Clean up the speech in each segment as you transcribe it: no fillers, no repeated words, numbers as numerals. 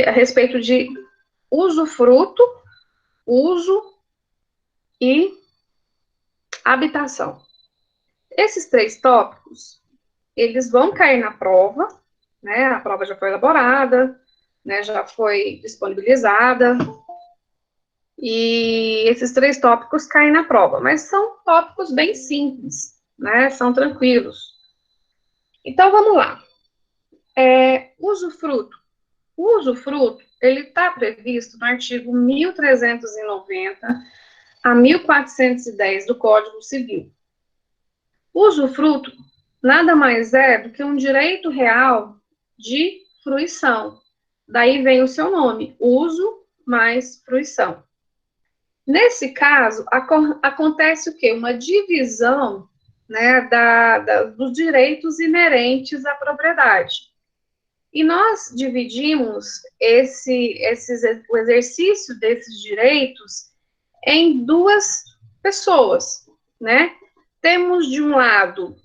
a respeito de usufruto, uso e habitação. Esses três tópicos, eles vão cair na prova, né? A prova já foi elaborada, né? Já foi disponibilizada, e esses três tópicos caem na prova, mas são tópicos bem simples, né? São tranquilos. Então, vamos lá. Usufruto. O usufruto, ele está previsto no artigo 1390 a 1410 do Código Civil. O usufruto nada mais é do que um direito real de fruição. Daí vem o seu nome, uso mais fruição. Nesse caso, acontece o quê? Uma divisão, né, dos direitos inerentes à propriedade. E nós dividimos o exercício desses direitos em duas pessoas, né? Temos, de um lado,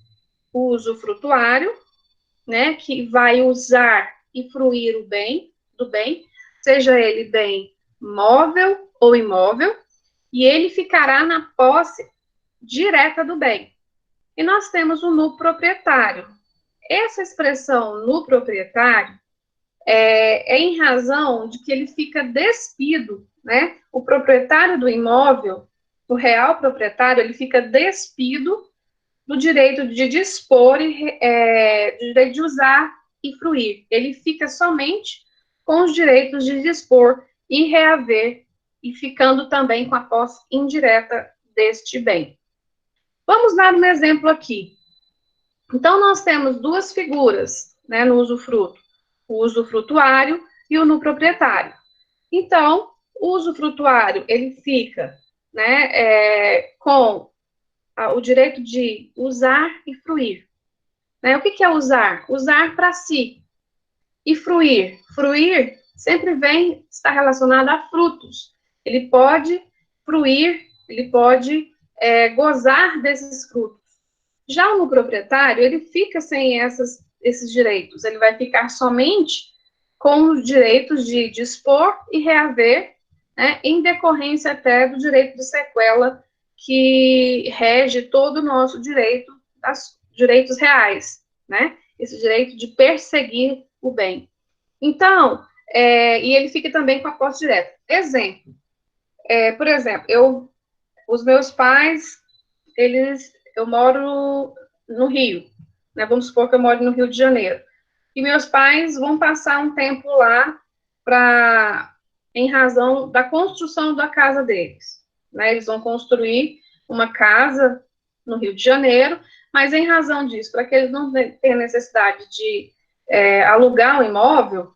o usufrutuário, né, que vai usar e fruir do bem, seja ele bem móvel ou imóvel, e ele ficará na posse direta do bem. E nós temos o nu proprietário. Essa expressão nu proprietário é em razão de que ele fica despido, né? O proprietário do imóvel, o real proprietário, ele fica despido do direito de dispor do direito de usar e fruir. Ele fica somente com os direitos de dispor e reaver, e ficando também com a posse indireta deste bem. Vamos dar um exemplo aqui. Então, nós temos duas figuras, né, no usufruto: o usufrutuário e o nuproprietário. Então, o usufrutuário, ele fica, né, com o direito de usar e fruir. Né? O que é usar? Usar para si. E fruir? Fruir sempre está relacionado a frutos. Ele pode fruir, ele pode gozar desses frutos. Já o proprietário, ele fica sem esses direitos. Ele vai ficar somente com os direitos de dispor e reaver, né, em decorrência até do direito de sequela que rege todo o nosso direito, direitos reais, né? Esse direito de perseguir o bem. Então, e ele fica também com a posse direta. Exemplo, por exemplo, os meus pais, eu moro no Rio, né? Vamos supor que eu moro no Rio de Janeiro. E meus pais vão passar um tempo lá em razão da construção da casa deles, né? Eles vão construir uma casa no Rio de Janeiro, mas em razão disso, para que eles não tenham necessidade de alugar um imóvel,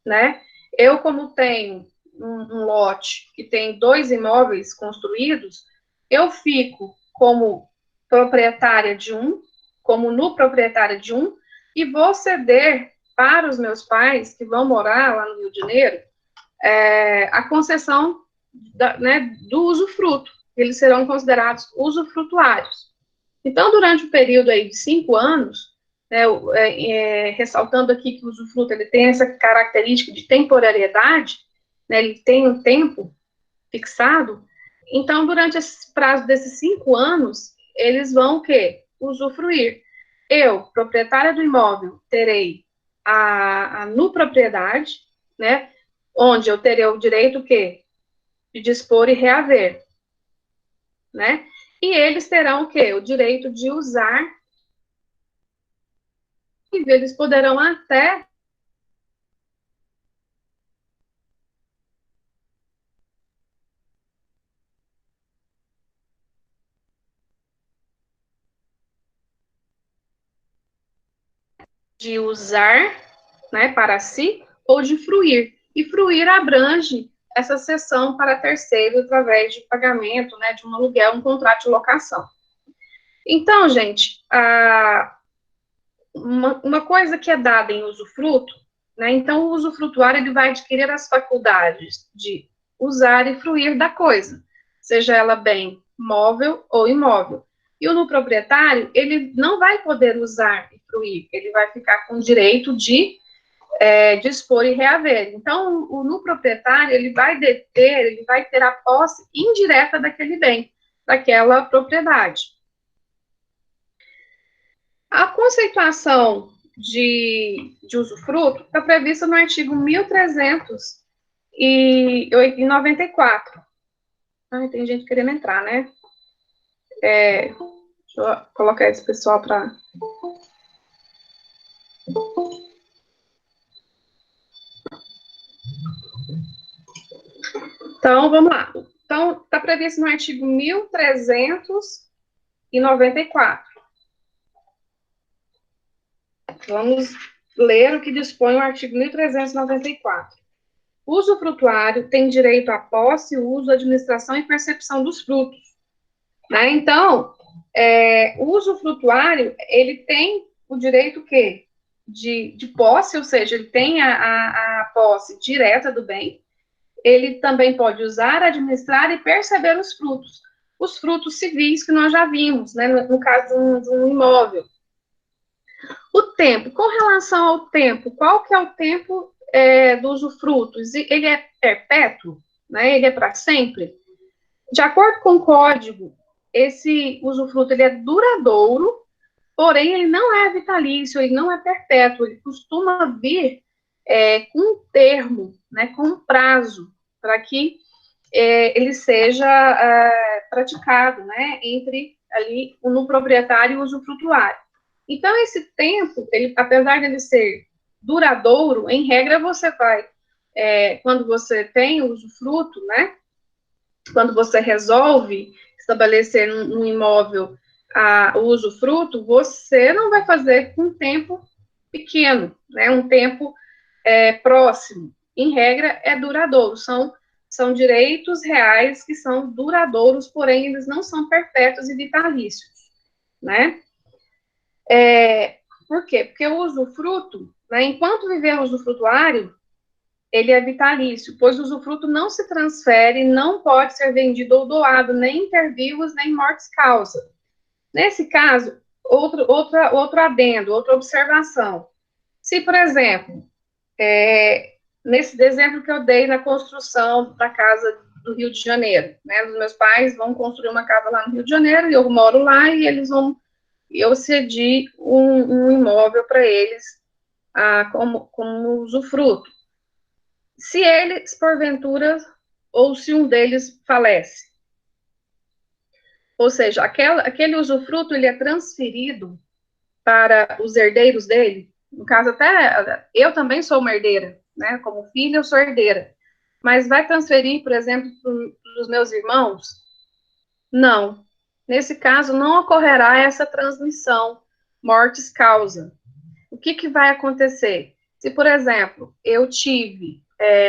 né? Eu, como tenho um lote que tem 2 imóveis construídos, eu fico como proprietária de um, como no proprietária de um, e vou ceder para os meus pais, que vão morar lá no Rio de Janeiro, a concessão né, do usufruto. Eles serão considerados usufrutuários. Então, durante o período aí de 5 anos, né, ressaltando aqui que o usufruto ele tem essa característica de temporariedade, né, ele tem um tempo fixado. Então, durante esse prazo desses 5 anos, eles vão o quê? Usufruir. Eu, proprietária do imóvel, terei a nupropriedade, né? Onde eu terei o direito o quê? De dispor e reaver, né? E eles terão o quê? O direito de usar, e eles poderão até de usar, né, para si, ou de fruir. E fruir abrange essa cessão para terceiro através de pagamento, né, de um aluguel, um contrato de locação. Então, gente, uma coisa que é dada em usufruto, né, então o usufrutuário ele vai adquirir as faculdades de usar e fruir da coisa, seja ela bem móvel ou imóvel. E o no proprietário, ele não vai poder usar e fruir, ele vai ficar com o direito de dispor e reaver. Então, no proprietário, ele vai ter a posse indireta daquele bem, daquela propriedade. A conceituação de usufruto está prevista no artigo 1394. Tem gente querendo entrar, né? Deixa eu colocar esse pessoal para... Então, vamos lá. Então, está previsto no artigo 1394. Vamos ler o que dispõe o artigo 1394. O usufrutuário tem direito à posse, uso, administração e percepção dos frutos. Né? Então, o usufrutuário, ele tem o direito quê? De posse, ou seja, ele tem a posse direta do bem. Ele também pode usar, administrar e perceber os frutos civis que nós já vimos, né, no caso de um imóvel. O tempo, com relação ao tempo, qual que é o tempo do usufruto? Ele é perpétuo, né, ele é para sempre? De acordo com o código, esse usufruto ele é duradouro, porém ele não é vitalício, ele não é perpétuo, ele costuma vir com um termo, né, com um prazo, para que ele seja praticado, né, entre ali no proprietário e o usufrutuário. Então, esse tempo, apesar de ele ser duradouro, em regra você vai, quando você tem o usufruto, né, quando você resolve estabelecer no imóvel o usufruto, você não vai fazer com um tempo pequeno, né, um tempo próximo. Em regra, é duradouro, são direitos reais que são duradouros, porém eles não são perpétuos e vitalícios, né? Por quê? Porque o usufruto, né, enquanto viver o usufrutuário, ele é vitalício, pois o usufruto não se transfere, não pode ser vendido ou doado, nem intervivos, nem mortes causa. Nesse caso, outro adendo, outra observação. Se, por exemplo, nesse exemplo que eu dei na construção da casa do Rio de Janeiro, né? Os meus pais vão construir uma casa lá no Rio de Janeiro, e eu moro lá, e eu cedi um imóvel para eles como usufruto. Se eles, porventura, ou se um deles falece, ou seja, aquele usufruto ele é transferido para os herdeiros dele. No caso, até eu também sou uma herdeira, né? Como filha, eu sou herdeira. Mas vai transferir, por exemplo, para os meus irmãos? Não. Nesse caso, não ocorrerá essa transmissão, mortis causa. O que vai acontecer? Se, por exemplo,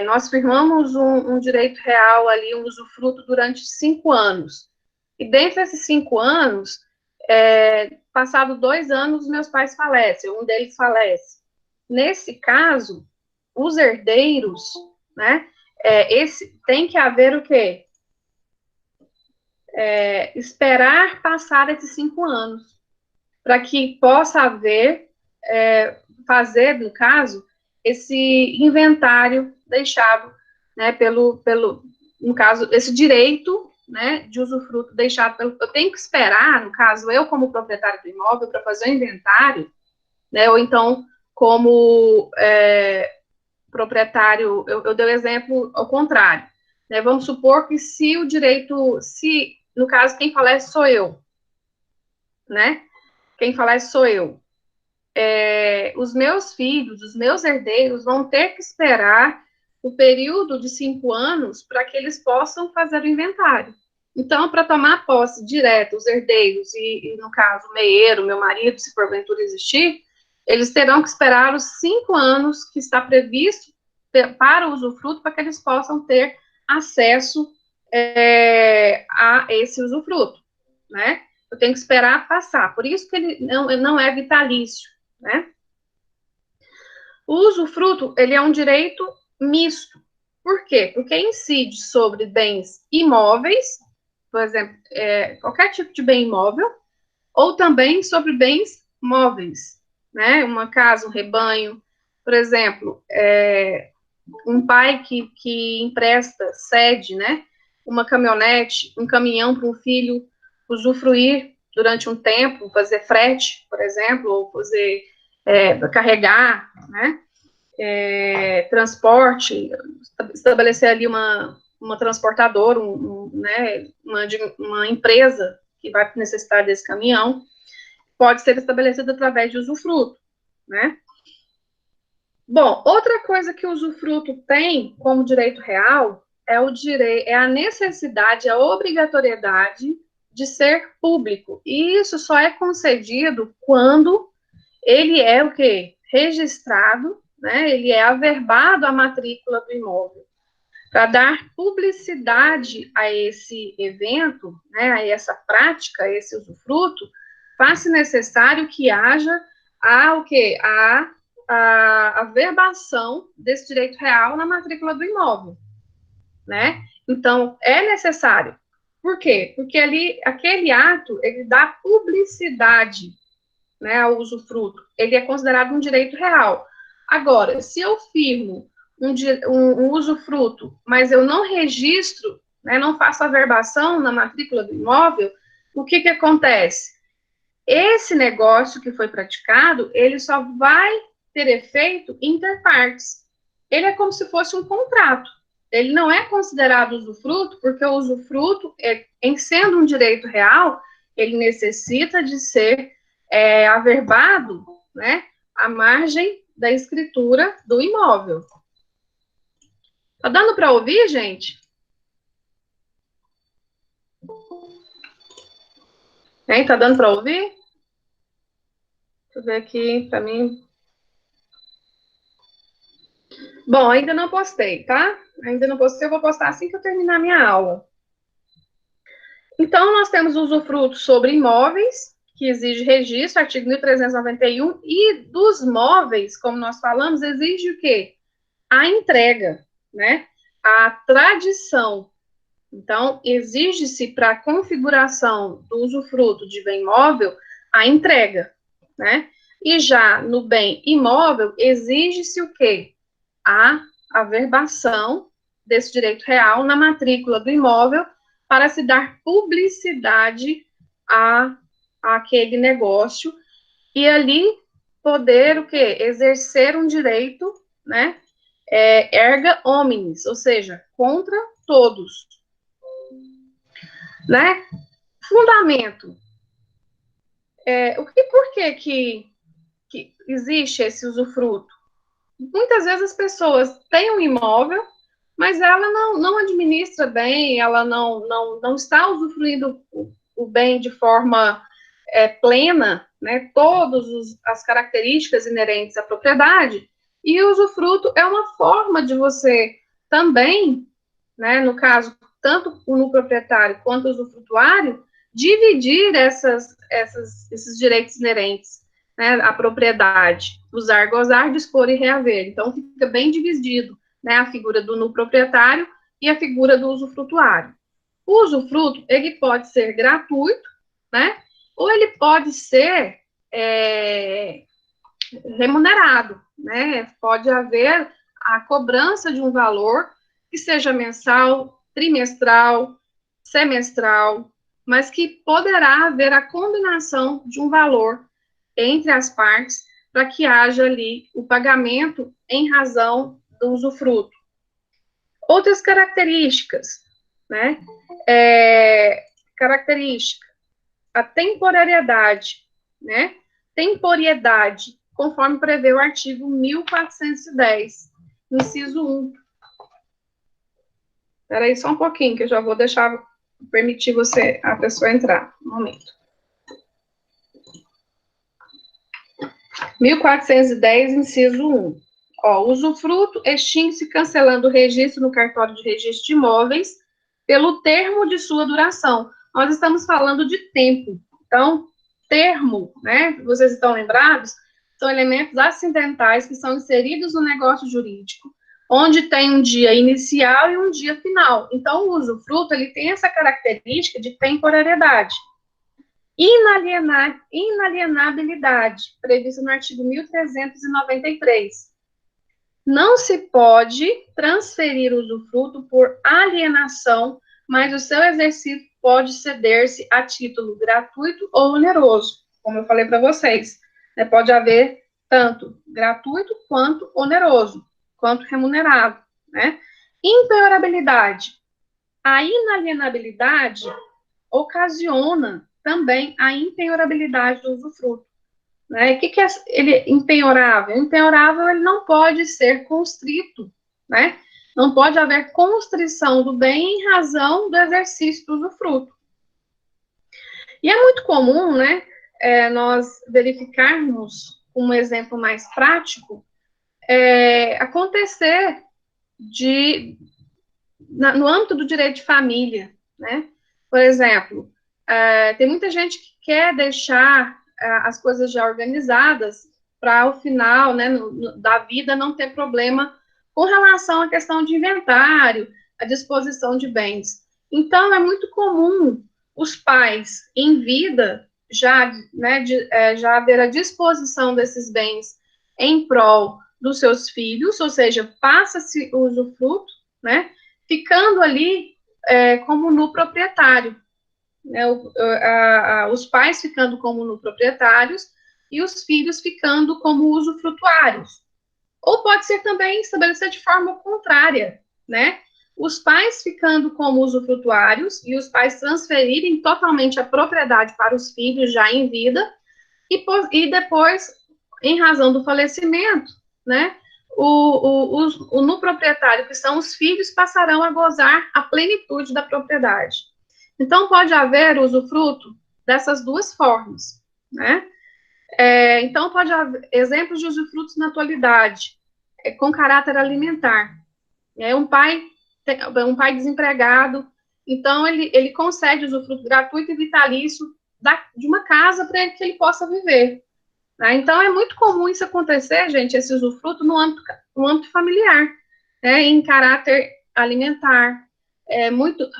nós firmamos um direito real ali, um usufruto durante 5 anos, e dentro desses 5 anos, passado 2 anos, meus pais falecem, um deles falece. Nesse caso, os herdeiros, né, tem que haver o quê? Esperar passar esses 5 anos, para que possa haver, fazer, no caso, esse inventário deixado, né, no caso, esse direito, né, de usufruto deixado eu tenho que esperar, no caso, eu como proprietário do imóvel, para fazer o inventário, né, ou então, como proprietário, eu dei o exemplo ao contrário, né, vamos supor que no caso, quem falece sou eu, né, quem falece sou eu, os meus filhos, os meus herdeiros vão ter que esperar o período de 5 anos para que eles possam fazer o inventário. Então, para tomar posse direta, os herdeiros e, no caso, o meieiro, meu marido, se porventura existir, eles terão que esperar os 5 anos que está previsto para o usufruto, para que eles possam ter acesso a esse usufruto, né? Eu tenho que esperar passar. Por isso que ele não é vitalício, né? O usufruto, ele é um direito misto. Por quê? Porque incide sobre bens imóveis, por exemplo, qualquer tipo de bem imóvel, ou também sobre bens móveis, né? Uma casa, um rebanho, por exemplo, um pai que empresta, cede, né, uma caminhonete, um caminhão para um filho usufruir durante um tempo, fazer frete, por exemplo, ou fazer, carregar, né, transporte, estabelecer ali uma transportadora, né, uma empresa que vai necessitar desse caminhão, pode ser estabelecida através de usufruto, né? Bom, outra coisa que o usufruto tem como direito real é a necessidade, a obrigatoriedade de ser público. E isso só é concedido quando ele é o quê? Registrado, né? Ele é averbado à matrícula do imóvel. Para dar publicidade a esse evento, né, a essa prática, a esse usufruto, faz-se necessário que haja o quê? A verbação desse direito real na matrícula do imóvel, né? Então, é necessário. Por quê? Porque ali, aquele ato, ele dá publicidade, né, ao usufruto. Ele é considerado um direito real. Agora, se eu firmo um usufruto, mas eu não registro, né, não faço a verbação na matrícula do imóvel, o que acontece? Esse negócio que foi praticado, ele só vai ter efeito inter partes. Ele é como se fosse um contrato. Ele não é considerado usufruto, porque o usufruto, em sendo um direito real, ele necessita de ser averbado, né, à margem da escritura do imóvel. Tá dando para ouvir, gente? Hein? Tá dando para ouvir? Deixa eu ver aqui para mim. Bom, ainda não postei, tá? Ainda não postei, eu vou postar assim que eu terminar minha aula. Então, nós temos o usufruto sobre imóveis, que exige registro, artigo 1391, e dos móveis, como nós falamos, exige o quê? A entrega, né? A tradição. Então, exige-se para a configuração do usufruto de bem imóvel a entrega, né? E já no bem imóvel, exige-se o quê? A averbação desse direito real na matrícula do imóvel para se dar publicidade àquele negócio e ali poder o quê? Exercer um direito, né? Erga omnes, ou seja, contra todos, né? Fundamento. Por que existe esse usufruto? Muitas vezes as pessoas têm um imóvel, mas ela não administra bem, ela não está usufruindo o bem de forma plena, né, todas as características inerentes à propriedade, e o usufruto é uma forma de você também, né, no caso, tanto no proprietário quanto o usufrutuário, dividir esses direitos inerentes, né, à propriedade, usar, gozar, dispor e reaver. Então, fica bem dividido, né, a figura do no proprietário e a figura do usufrutuário. O usufruto, ele pode ser gratuito, né, ou ele pode ser remunerado, né, pode haver a cobrança de um valor que seja mensal, trimestral, semestral, mas que poderá haver a combinação de um valor entre as partes para que haja ali o pagamento em razão do usufruto. Outras características, né? Característica, a temporariedade, né? Temporalidade, conforme prevê o artigo 1410, inciso 1. Espera aí só um pouquinho, que eu já vou permitir a pessoa entrar. Um momento. 1410, inciso 1. Usufruto extingue-se cancelando o registro no cartório de registro de imóveis pelo termo de sua duração. Nós estamos falando de tempo. Então, termo, né? Vocês estão lembrados? São elementos acidentais que são inseridos no negócio jurídico, onde tem um dia inicial e um dia final. Então, o usufruto, ele tem essa característica de temporariedade. Inalienabilidade, prevista no artigo 1393. Não se pode transferir o usufruto por alienação, mas o seu exercício pode ceder-se a título gratuito ou oneroso, como eu falei para vocês. Né? Pode haver tanto gratuito quanto oneroso, quanto remunerado. Né? Impenhorabilidade. A inalienabilidade ocasiona também a impenhorabilidade do usufruto. Né? O que é ele impenhorável? Impenhorável, ele não pode ser constrito, né? Não pode haver constrição do bem em razão do exercício do usufruto. E é muito comum, né, nós verificarmos um exemplo mais prático, acontecer no âmbito do direito de família, né? Por exemplo, tem muita gente que quer deixar as coisas já organizadas para o final, né, da vida não ter problema com relação à questão de inventário, a disposição de bens. Então, é muito comum os pais, em vida, já, né, já haver a disposição desses bens em prol dos seus filhos, ou seja, passa-se o usufruto, né, ficando ali como no proprietário. Né, os pais ficando como no proprietários e os filhos ficando como usufrutuários. Ou pode ser também estabelecer de forma contrária, né? Os pais ficando como usufrutuários e os pais transferirem totalmente a propriedade para os filhos já em vida e depois, em razão do falecimento, né? No proprietário, que são os filhos, passarão a gozar a plenitude da propriedade. Então, pode haver usufruto dessas duas formas, né? Então, pode haver exemplos de usufrutos na atualidade, com caráter alimentar. Um pai desempregado, então ele concede usufruto gratuito e vitalício de uma casa para que ele possa viver. Né? Então, é muito comum isso acontecer, gente, esse usufruto no âmbito familiar, né, em caráter alimentar. Muito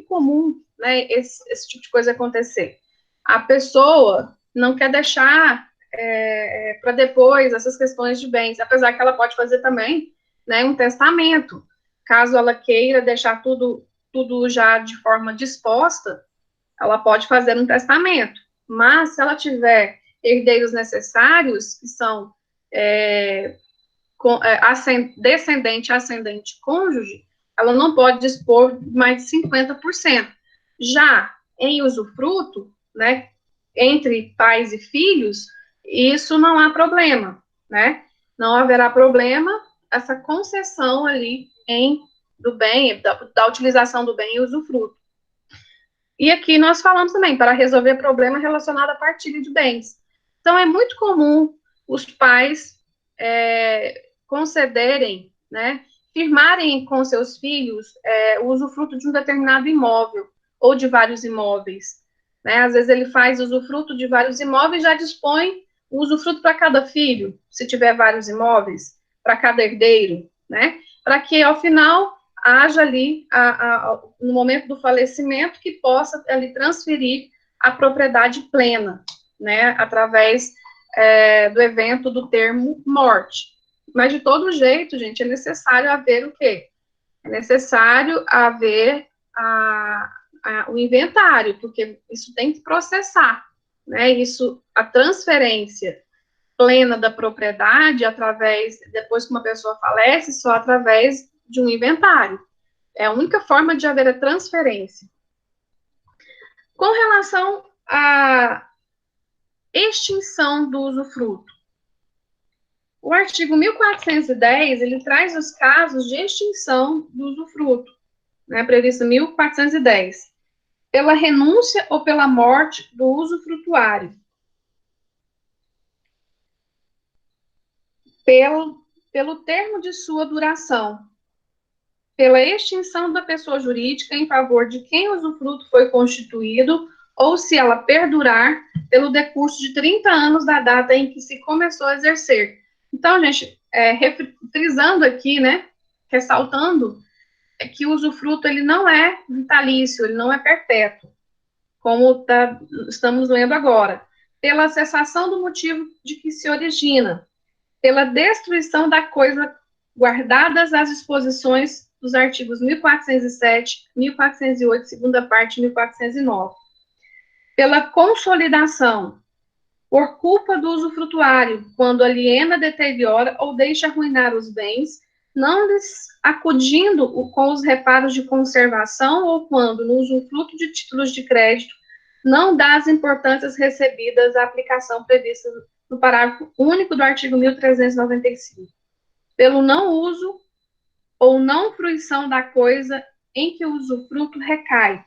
comum, né, esse tipo de coisa acontecer. A pessoa não quer deixar para depois essas questões de bens, apesar que ela pode fazer também, né, um testamento, caso ela queira deixar tudo já de forma disposta, ela pode fazer um testamento. Mas, se ela tiver herdeiros necessários, que são descendente, ascendente, cônjuge, ela não pode dispor de mais de 50%. Já em usufruto, né, entre pais e filhos, isso não há problema, né? Não haverá problema essa concessão ali do bem, da utilização do bem e usufruto. E aqui nós falamos também para resolver problema relacionado à partilha de bens. Então, é muito comum os pais concederem, né, firmarem com seus filhos o usufruto de um determinado imóvel ou de vários imóveis. Né? Às vezes ele faz usufruto de vários imóveis e já dispõe o usufruto para cada filho, se tiver vários imóveis, para cada herdeiro, né? Para que, ao final, haja ali, no momento do falecimento, que possa ali transferir a propriedade plena, né, através do evento do termo morte. Mas, de todo jeito, gente, é necessário haver o quê? É necessário haver o inventário, porque isso tem que processar, né, a transferência plena da propriedade, depois que uma pessoa falece, só através de um inventário. É a única forma de haver a transferência. Com relação à extinção do usufruto, o artigo 1410, ele traz os casos de extinção do usufruto, né, previsto 1410, pela renúncia ou pela morte do usufrutuário, pelo termo de sua duração, pela extinção da pessoa jurídica em favor de quem o usufruto foi constituído, ou se ela perdurar, pelo decurso de 30 anos da data em que se começou a exercer. Então, gente, frisando aqui, né, ressaltando, que o usufruto, ele não é vitalício, ele não é perpétuo, como estamos lendo agora, pela cessação do motivo de que se origina, pela destruição da coisa, guardadas as disposições dos artigos 1407, 1408, segunda parte, 1409. Pela consolidação, por culpa do usufrutuário, quando aliena, deteriora ou deixa arruinar os bens, não lhes acudindo com os reparos de conservação ou quando, no usufruto de títulos de crédito, não dá as importâncias recebidas à aplicação prevista no parágrafo único do artigo 1395, pelo não uso ou não fruição da coisa em que o usufruto recai.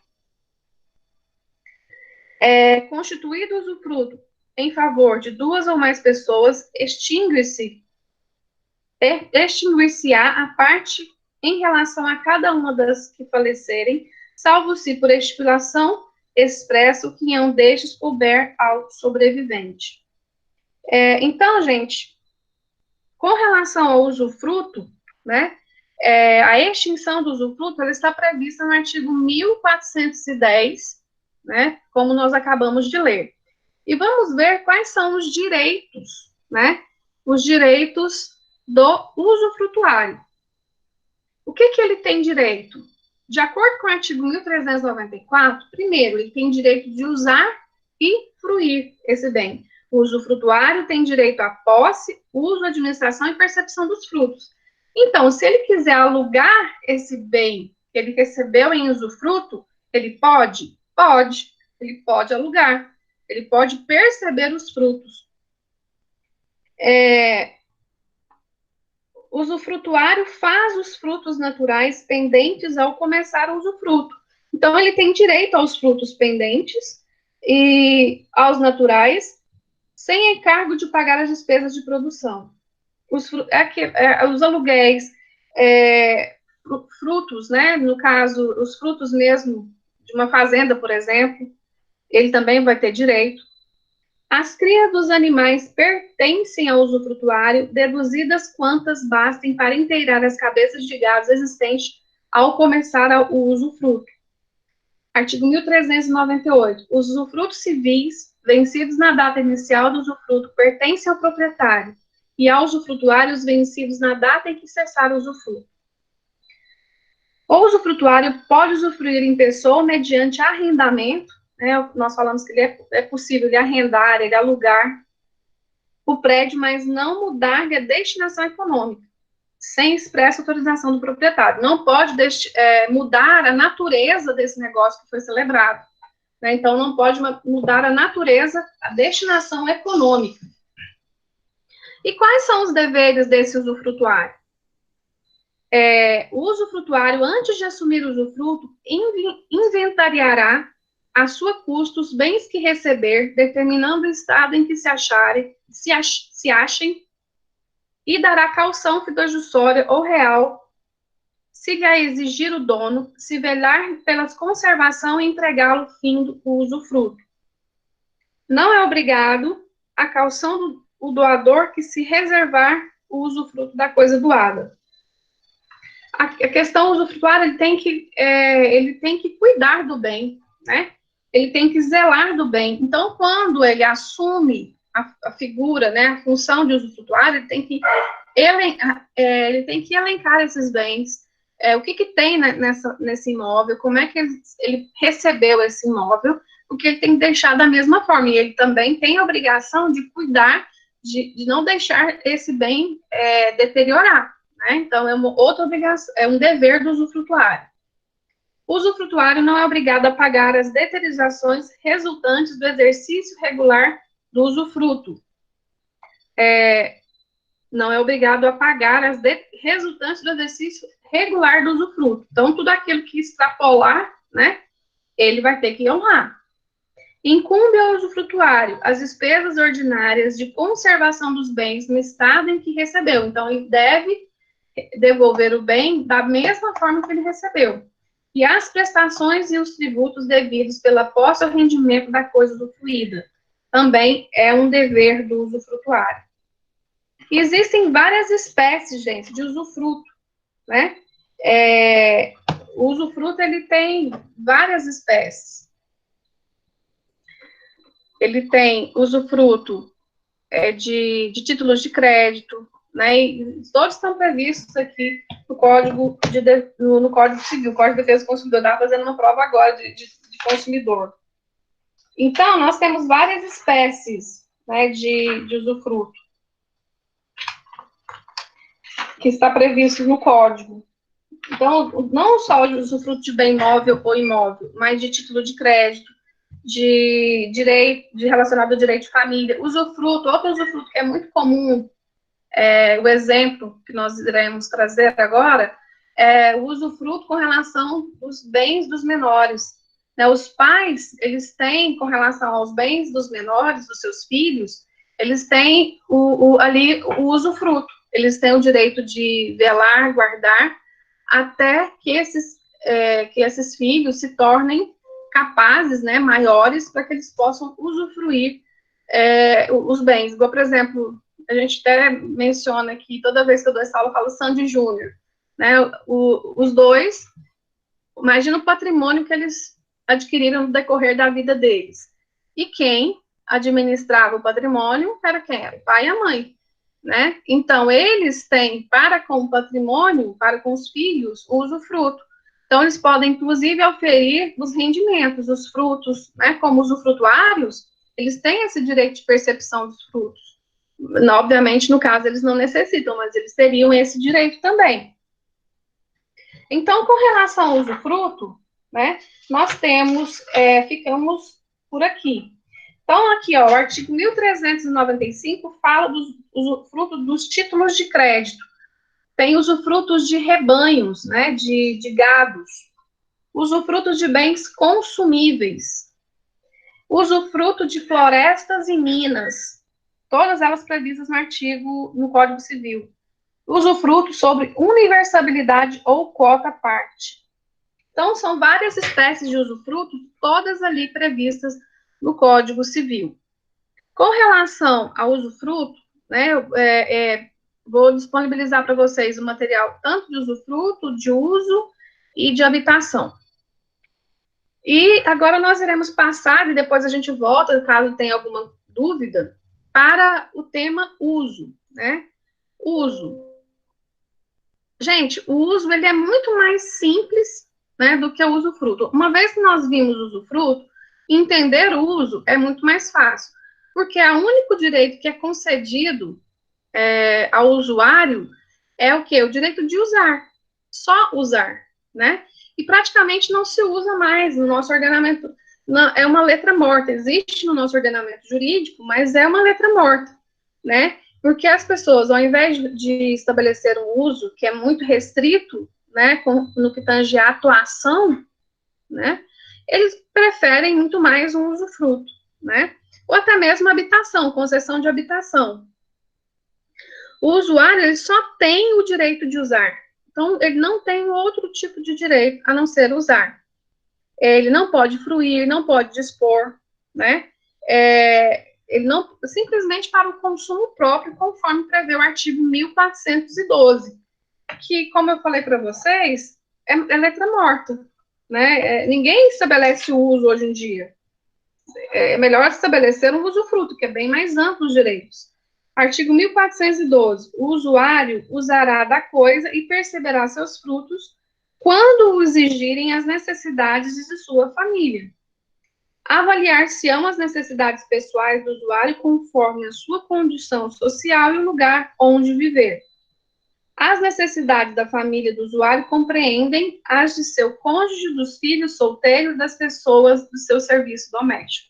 Constituído o usufruto em favor de duas ou mais pessoas, extinguir-se-á a parte em relação a cada uma das que falecerem, salvo se por estipulação expressa o quinhão destes couber ao sobrevivente. Então, gente, com relação ao usufruto, né, a extinção do usufruto, ela está prevista no artigo 1410, né, como nós acabamos de ler. E vamos ver quais são os direitos, né, os direitos do usufrutuário. O que ele tem direito? De acordo com o artigo 1394, primeiro, ele tem direito de usar e fruir esse bem. O usufrutuário tem direito à posse, uso, administração e percepção dos frutos. Então, se ele quiser alugar esse bem que ele recebeu em usufruto, ele pode? Pode. Ele pode alugar. Ele pode perceber os frutos. O usufrutuário faz os frutos naturais pendentes ao começar o usufruto. Então, ele tem direito aos frutos pendentes e aos naturais, sem encargo de pagar as despesas de produção. Os aluguéis, frutos, né? No caso, os frutos mesmo de uma fazenda, por exemplo, ele também vai ter direito. As crias dos animais pertencem ao usufrutuário, deduzidas quantas bastem para inteirar as cabeças de gado existentes ao começar o usufruto. Artigo 1398. Os usufrutos civis, vencidos na data inicial do usufruto, pertencem ao proprietário, e aos usufrutuários vencidos na data em que cessar o usufruto. O usufrutuário pode usufruir em pessoa mediante arrendamento, né, nós falamos que é possível ele arrendar, ele alugar o prédio, mas não mudar de destinação econômica, sem expressa autorização do proprietário. Não pode mudar a natureza desse negócio que foi celebrado. Né? Então, não pode mudar a natureza, a destinação econômica. E quais são os deveres desse usufrutuário? O usufrutuário, antes de assumir o usufruto, inventariará a sua custo os bens que receber, determinando o estado em que se achem, e dará caução fidejussória ou real, se lhe exigir o dono, se velar pela conservação e entregá-lo fim do usufruto. Não é obrigado a caução do doador que se reservar o usufruto da coisa doada. A questão usufrutuária, ele tem que cuidar do bem, né? Ele tem que zelar do bem. Então, quando ele assume a figura, né, a função de usufrutuário, ele tem que elencar esses bens, o que tem nesse imóvel, como é que ele recebeu esse imóvel, porque ele tem que deixar da mesma forma, e ele também tem a obrigação de cuidar, de não deixar esse bem deteriorar, né? Então, é uma outra obrigação, é um dever do usufrutuário. O usufrutuário não é obrigado a pagar as deteriorações resultantes do exercício regular do usufruto. Não é obrigado a pagar as resultantes do exercício regular do usufruto. Então, tudo aquilo que extrapolar, né, ele vai ter que honrar. Incumbe ao usufrutuário as despesas ordinárias de conservação dos bens no estado em que recebeu. Então, ele deve devolver o bem da mesma forma que ele recebeu. E as prestações e os tributos devidos pela posse ou rendimento da coisa usufruída. Também é um dever do usufrutuário. Existem várias espécies, gente, de usufruto, né? O usufruto, ele tem várias espécies. Ele tem usufruto de títulos de crédito, né? E todos estão previstos aqui no Código, no Código Civil. O Código de Defesa do Consumidor está fazendo uma prova agora de consumidor. Então, nós temos várias espécies, né, de usufruto que está previsto no Código. Então, não só o usufruto de bem móvel ou imóvel, mas de título de crédito, de direito, relacionado ao direito de família, usufruto, outro usufruto que é muito comum, o exemplo que nós iremos trazer agora, é o usufruto com relação aos bens dos menores. Né, os pais, eles têm, com relação aos bens dos menores, dos seus filhos, eles têm ali o usufruto, eles têm o direito de velar, guardar, até que esses filhos se tornem capazes, né, maiores, para que eles possam usufruir os bens. Igual, por exemplo, a gente até menciona aqui, toda vez que eu dou essa aula, eu falo Sandy Júnior, né, os dois, imagina o patrimônio que eles adquiriram no decorrer da vida deles. E quem administrava o patrimônio era quem? Era o pai e a mãe. Né? Então, eles têm, para com o patrimônio, para com os filhos, o usufruto. Então, eles podem, inclusive, oferir os rendimentos, os frutos, né? Como usufrutuários, eles têm esse direito de percepção dos frutos. Obviamente, no caso, eles não necessitam, mas eles teriam esse direito também. Então, com relação ao usufruto, né? Nós temos, ficamos por aqui. Então, aqui, ó, o artigo 1395 fala dos usufrutos dos títulos de crédito. Tem usufrutos de rebanhos, né, de gados. Usufrutos de bens consumíveis. Usufruto de florestas e minas. Todas elas previstas no Código Civil. Usufruto sobre universabilidade ou quota parte. Então, são várias espécies de usufruto, todas ali previstas no Código Civil. Com relação ao usufruto, né, vou disponibilizar para vocês o material tanto de usufruto, de uso e de habitação. E agora nós iremos passar, e depois a gente volta, caso tenha alguma dúvida, para o tema uso, né? Uso. Gente, o uso, ele é muito mais simples, né, do que o usufruto. Uma vez que nós vimos o usufruto, entender o uso é muito mais fácil, porque o único direito que é concedido ao usuário é o quê? O direito de usar, só usar, né? E praticamente não se usa mais no nosso ordenamento, é uma letra morta, existe no nosso ordenamento jurídico, mas é uma letra morta, né? Porque as pessoas, ao invés de estabelecer um uso que é muito restrito, né, no que tange a atuação, né, eles preferem muito mais um usufruto, né? Ou até mesmo habitação, concessão de habitação. O usuário, ele só tem o direito de usar. Então, ele não tem outro tipo de direito a não ser usar. Ele não pode fruir, não pode dispor, né? Ele não, simplesmente para o consumo próprio, conforme prevê o artigo 1412, que, como eu falei para vocês, é letra morta, né? Ninguém estabelece o uso hoje em dia. É melhor estabelecer um usufruto, que é bem mais amplo os direitos. Artigo 1412. O usuário usará da coisa e perceberá seus frutos quando o exigirem as necessidades de sua família. Avaliar-se-ão as necessidades pessoais do usuário conforme a sua condição social e o lugar onde viver. As necessidades da família do usuário compreendem as de seu cônjuge, dos filhos solteiros, das pessoas do seu serviço doméstico.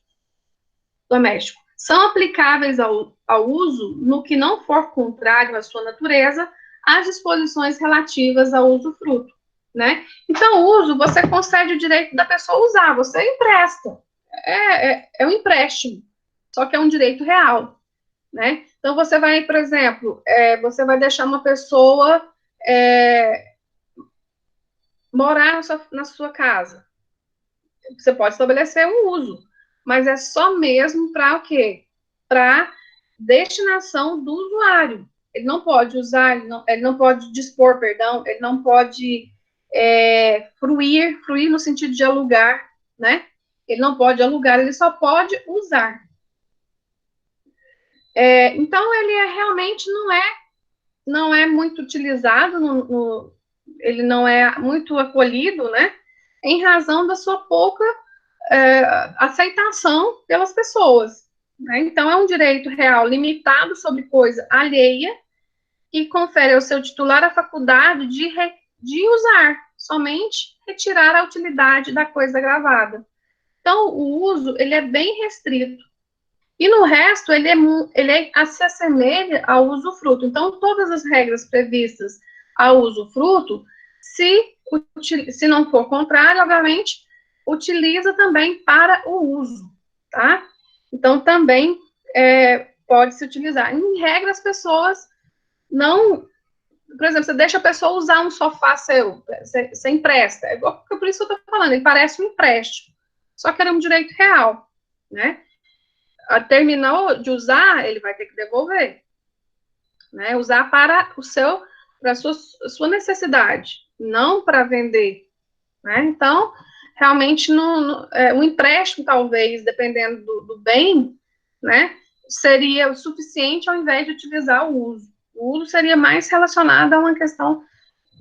São aplicáveis ao uso, no que não for contrário à sua natureza, as disposições relativas ao usufruto, né? Então, o uso, você concede o direito da pessoa usar, você empresta. É um empréstimo, só que é um direito real, né? Então, você vai, por exemplo, você vai deixar uma pessoa morar na sua casa. Você pode estabelecer um uso, mas é só mesmo para o quê? Para destinação do usuário. Ele não pode usar, ele não pode dispor, perdão, ele não pode fruir no sentido de alugar, né? Ele não pode alugar, ele só pode usar. Então, ele realmente não é muito utilizado, ele não é muito acolhido, né? Em razão da sua pouca aceitação pelas pessoas. Né? Então, é um direito real limitado sobre coisa alheia que confere ao seu titular a faculdade de usar, somente retirar a utilidade da coisa gravada. Então, o uso, ele é bem restrito. E no resto, se assemelha ao usufruto. Então, todas as regras previstas ao usufruto, se não for contrário, obviamente, utiliza também para o uso, tá? Então, também pode-se utilizar. Em regra, as pessoas não... Por exemplo, você deixa a pessoa usar um sofá seu, você empresta. Por isso que eu estou falando, ele parece um empréstimo. Só que era um direito real, né? Terminou de usar, ele vai ter que devolver, né? Usar para a sua necessidade, não para vender, né? Então, realmente, um empréstimo, talvez, dependendo do bem, né? Seria o suficiente ao invés de utilizar o uso. O uso seria mais relacionado a uma questão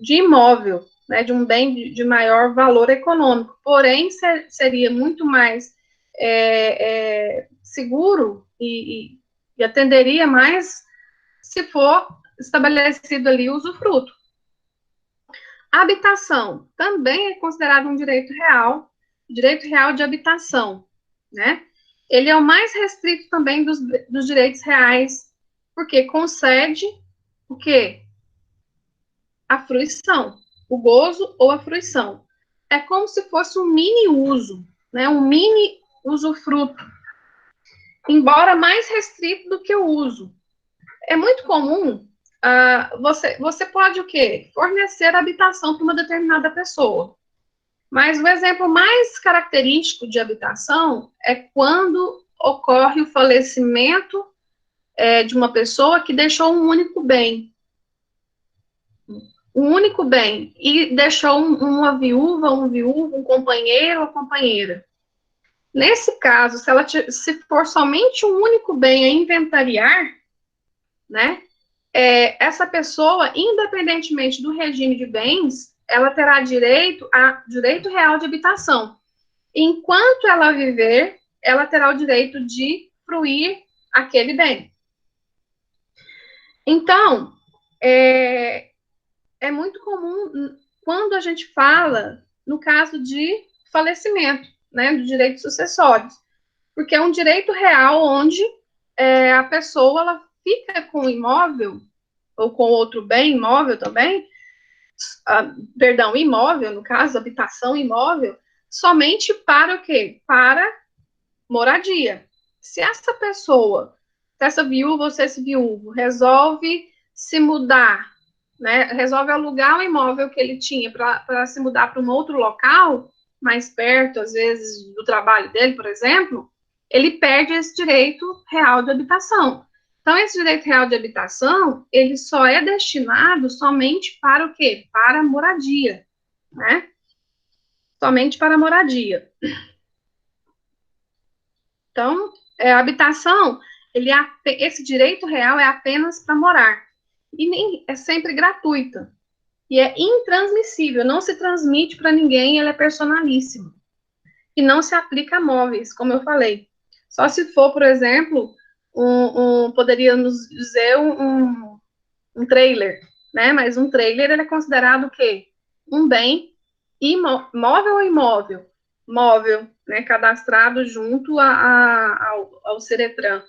de imóvel, né? De um bem de maior valor econômico. Porém, seria muito mais seguro e atenderia mais se for estabelecido ali o usufruto. A habitação também é considerado um direito real de habitação, né? Ele é o mais restrito também dos direitos reais, porque concede o quê? A fruição, o gozo ou a fruição. É como se fosse um mini uso, né? Um mini usufruto, embora mais restrito do que o uso. É muito comum, você pode o quê? Fornecer habitação para uma determinada pessoa. Mas o exemplo mais característico de habitação é quando ocorre o falecimento de uma pessoa que deixou um único bem. Um único bem. E deixou uma viúva, um viúvo, um companheiro ou companheira. Nesse caso, se for somente um único bem a inventariar, né? Essa pessoa, independentemente do regime de bens, ela terá direito real de habitação. Enquanto ela viver, ela terá o direito de fruir aquele bem. Então, é muito comum quando a gente fala no caso de falecimento, né, do direito sucessório, porque é um direito real onde a pessoa ela fica com o imóvel ou com outro bem imóvel também, imóvel, no caso, habitação imóvel, somente para o quê? Para moradia. Se essa viúva ou se esse viúvo resolve se mudar, né, resolve alugar o imóvel que ele tinha para se mudar para um outro local, mais perto, às vezes, do trabalho dele, por exemplo, ele perde esse direito real de habitação. Então, esse direito real de habitação, ele só é destinado somente para o quê? Para moradia, né? Somente para moradia. Então, a habitação, esse direito real é apenas para morar. E nem é sempre gratuita. E é intransmissível, não se transmite para ninguém, ela é personalíssima. E não se aplica a móveis, como eu falei. Só se for, por exemplo, poderíamos dizer um trailer, né? Mas um trailer ele é considerado o quê? Um bem móvel ou imóvel? Móvel, né? Cadastrado junto ao Ceretran.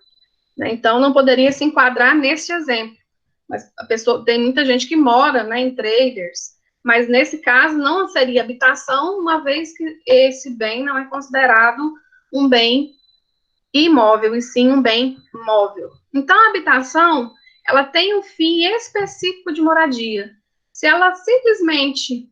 Né? Então, não poderia se enquadrar nesse exemplo. Mas tem muita gente que mora, né, em trailers, mas nesse caso não seria habitação, uma vez que esse bem não é considerado um bem imóvel, e sim um bem móvel. Então, a habitação, ela tem um fim específico de moradia. Se ela simplesmente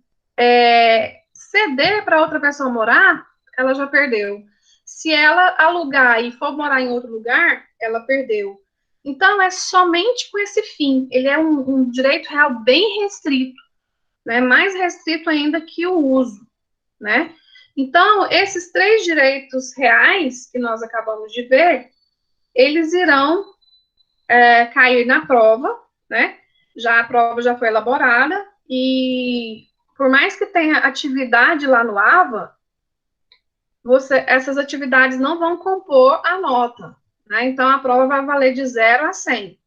ceder para outra pessoa morar, ela já perdeu. Se ela alugar e for morar em outro lugar, ela perdeu. Então, é somente com esse fim. Ele é um direito real bem restrito, né? Mais restrito ainda que o uso, né? Então, esses três direitos reais que nós acabamos de ver, eles irão cair na prova, né? A prova já foi elaborada e por mais que tenha atividade lá no AVA, essas atividades não vão compor a nota, né? Então a prova vai valer de 0 a 100.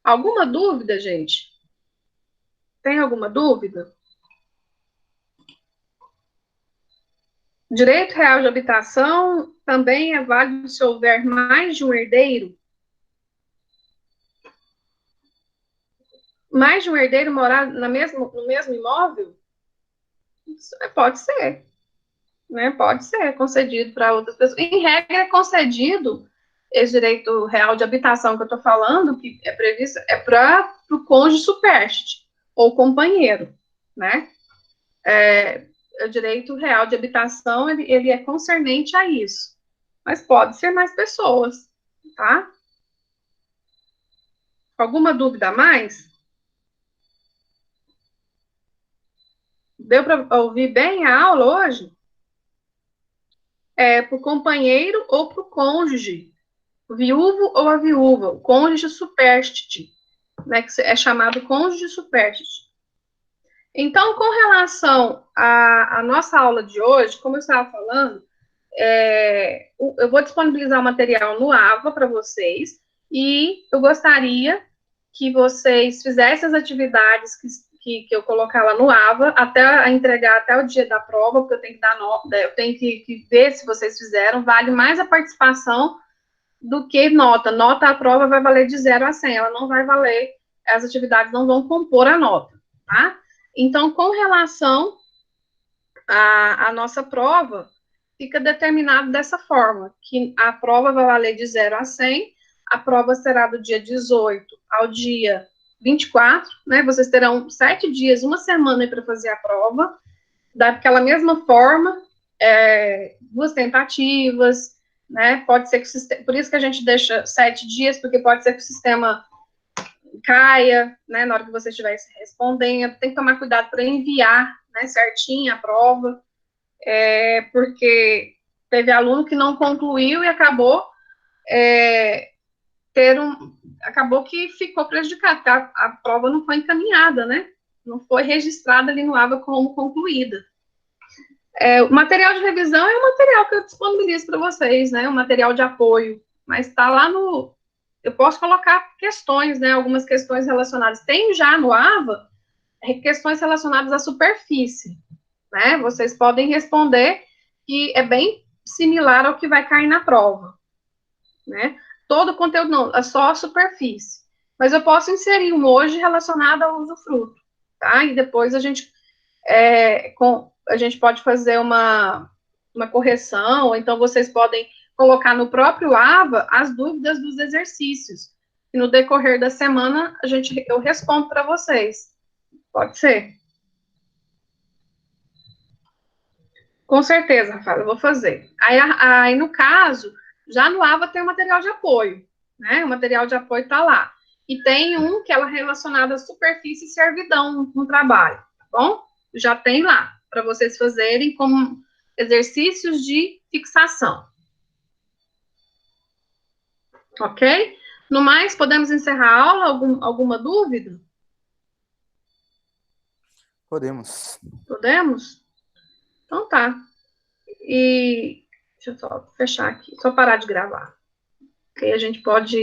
Alguma dúvida, gente? Tem alguma dúvida? Direito real de habitação também é válido se houver mais de um herdeiro? Mais de um herdeiro morar no mesmo imóvel? Pode ser, né? Pode ser concedido para outras pessoas. Em regra, é concedido esse direito real de habitação que eu estou falando, que é previsto, é para o cônjuge supérstite ou companheiro, né? O direito real de habitação, ele é concernente a isso. Mas pode ser mais pessoas, tá? Alguma dúvida a mais? Deu para ouvir bem a aula hoje? Para o companheiro ou para o cônjuge, o viúvo ou a viúva, o cônjuge supérstite, né, que é chamado cônjuge supérstite. Então, com relação à nossa aula de hoje, como eu estava falando, eu vou disponibilizar o material no AVA para vocês e eu gostaria que vocês fizessem as atividades que eu colocar lá no AVA até entregar até o dia da prova, porque eu tenho que dar nota, eu tenho que ver se vocês fizeram. Vale mais a participação do que nota. Nota, a prova vai valer de 0 a 100, ela não vai valer, as atividades não vão compor a nota, tá? Então, com relação à nossa prova, fica determinado dessa forma, que a prova vai valer de 0 a 100, a prova será do dia 18 ao dia 24, né? Vocês terão 7 dias, uma semana para fazer a prova, daquela mesma forma, 2 tentativas, né? Pode ser que o sistema, por isso que a gente deixa 7 dias, porque pode ser que o sistema caia, né? Na hora que você estiver respondendo, tem que tomar cuidado para enviar, né, certinho a prova, porque teve aluno que não concluiu e acabou acabou que ficou prejudicado, porque a prova não foi encaminhada, né? Não foi registrada ali no AVA como concluída. O material de revisão é o material que eu disponibilizo para vocês, né? O material de apoio, mas está lá no... Eu posso colocar questões, né? Algumas questões relacionadas. Tem já no AVA questões relacionadas à superfície, né? Vocês podem responder que é bem similar ao que vai cair na prova, né? Todo o conteúdo não, é só a superfície. Mas eu posso inserir um hoje relacionado ao usufruto, tá? E depois a gente pode fazer uma correção, ou então vocês podem colocar no próprio AVA as dúvidas dos exercícios. E no decorrer da semana, eu respondo para vocês. Pode ser? Com certeza, Rafael, eu vou fazer. Aí, no caso, já no AVA tem o material de apoio, né? O material de apoio está lá. E tem um que ela é relacionado à superfície e servidão no trabalho, tá bom? Já tem lá, para vocês fazerem como exercícios de fixação. Ok? No mais, podemos encerrar a aula? Alguma dúvida? Podemos. Podemos? Então tá. E deixa eu só fechar aqui, só parar de gravar. Que aí a gente pode